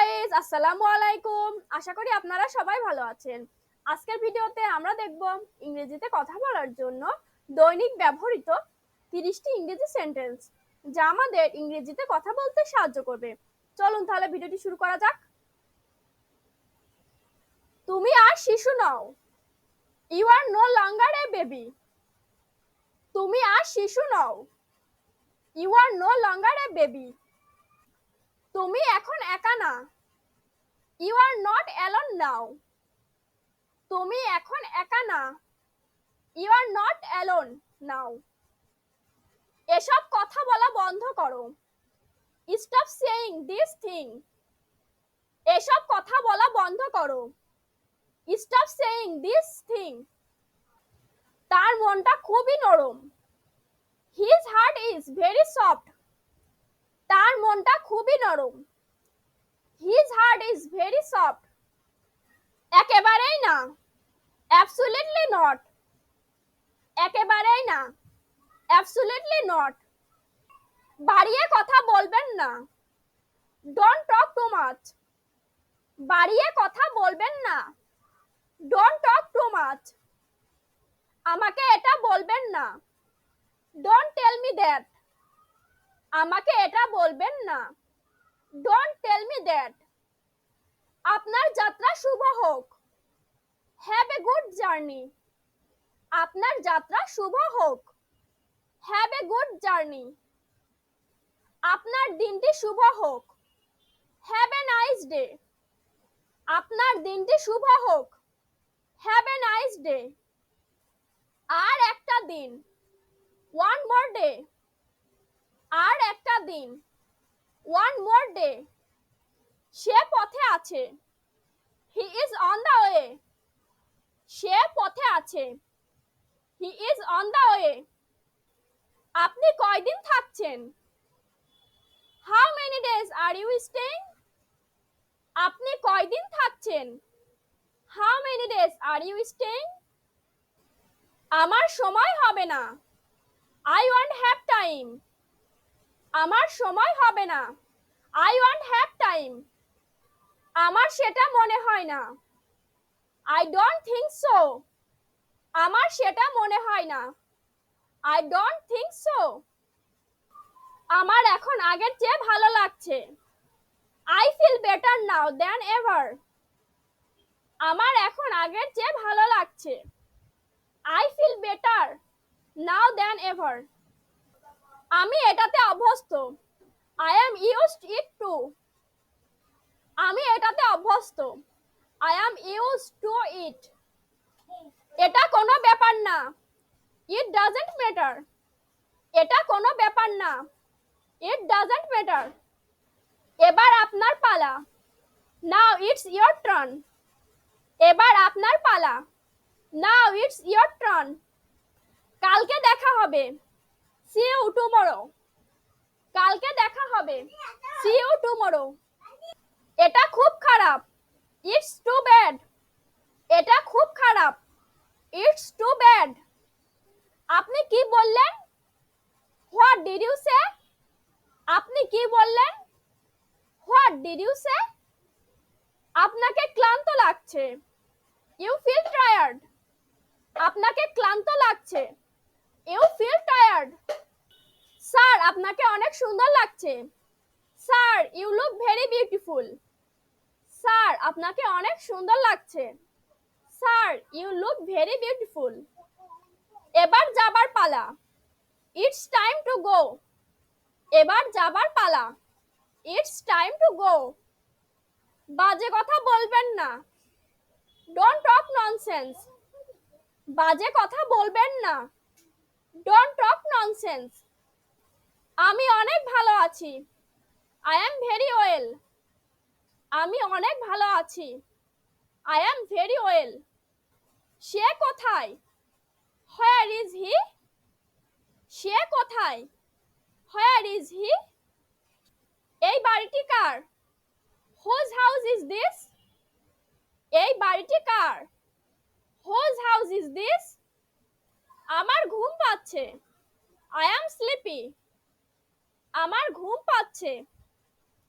Guys, আসসালামু আলাইকুম। আশা করি আপনারা সবাই ভালো আছেন। আজকের ভিডিওতে আমরা দেখব ইংরেজিতে কথা বলার জন্য দৈনিক ব্যবহৃত 30টি ইংরেজি সেন্টেন্স, যা আমাদের ইংরেজিতে কথা বলতে সাহায্য করবে। চলুন তাহলে ভিডিওটি শুরু করা যাক। তুমি আর শিশু নও। You are no longer a baby. তুমি আর শিশু নও। You are no longer a baby. তুমি এখন একা না। You are not alone now. তুমি এখন একা না। You are not alone now. এসব কথা বলা বন্ধ করো। Stop saying this thing. এসব কথা বলা বন্ধ করো। Stop saying this thing. তার মনটা খুবই নরম। His heart is very soft. তার মনটা খুবই নরম। His heart is very soft. একেবারেই না। Absolutely not. একেবারেই না। Absolutely not. বাড়িয়ে কথা বলবেন না। Don't talk too much. বাড়িয়ে কথা বলবেন না। Don't talk too much. আমাকে এটা বলবেন না। Don't tell me that. আমাকে এটা বলবেন না। Don't tell me that. আপনার যাত্রা শুভ হোক। Have a good journey. আপনার যাত্রা শুভ হোক। Have a good journey. আপনার দিনটি শুভ হোক। Have a nice day. আপনার দিনটি শুভ হোক। Have a nice day. আর একটা দিন। One more day. আর একটা দিন। One more day. সে পথে আছে। He is on the way. সে পথে আছে। He is on the way. আপনি কয়দিন থাকছেন? How many days are you staying? আপনি কয়দিন থাকছেন? How many days are you staying? আমার সময় হবে না। I won't have time. আমার সময় হবে না। I won't have time. আমার সেটা মনে হয় না। I don't think so. আমার সেটা মনে হয় না। I don't think so. আমার এখন আগের চেয়ে ভালো লাগছে। I feel better now than ever. আমার এখন আগের চেয়ে ভালো লাগছে। I feel better now than ever. আমি এটাতে অভ্যস্ত। I am used it to. আমি এটাতে অভ্যস্ত। I am used to it. এটা কোনো ব্যাপার না। It doesn't matter. এটা কোনো ব্যাপার না। It doesn't matter. এবার আপনার পালা। Now it's your turn. এবার আপনার পালা। Now it's your turn. কালকে দেখা হবে। See you tomorrow. কালকে দেখা হবে। See you tomorrow. এটা খুব খারাপ। It's too bad. এটা খুব খারাপ। It's too bad. আপনি কি বললেন? What did you say? আপনি কি বললেন? What did you say? আপনাকে ক্লান্ত লাগছে। You feel tired. আপনাকে ক্লান্ত লাগছে। You feel tired. স্যার, আপনাকে অনেক সুন্দর লাগছে। Sir, you look very beautiful. Sir, আপনাকে অনেক সুন্দর লাগছে। Sir, you look very beautiful. এবার যাবার পালা। It's time to go. এবার যাবার পালা। It's time to go. বাজে কথা বলবেন না। Don't talk nonsense. বাজে কথা বলবেন না। Don't talk nonsense. আমি অনেক ভালো আছি। I am very well. আমি অনেক ভালো আছি। I am very well. সে কোথায়? Where is he? সে কোথায়? Where is he? এই বাড়িটি কার? Whose house is this? এই বাড়িটি কার? Whose house is this? আমার ঘুম পাচ্ছে। I am sleepy. আমার ঘুম পাচ্ছে।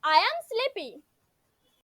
I am sleepy.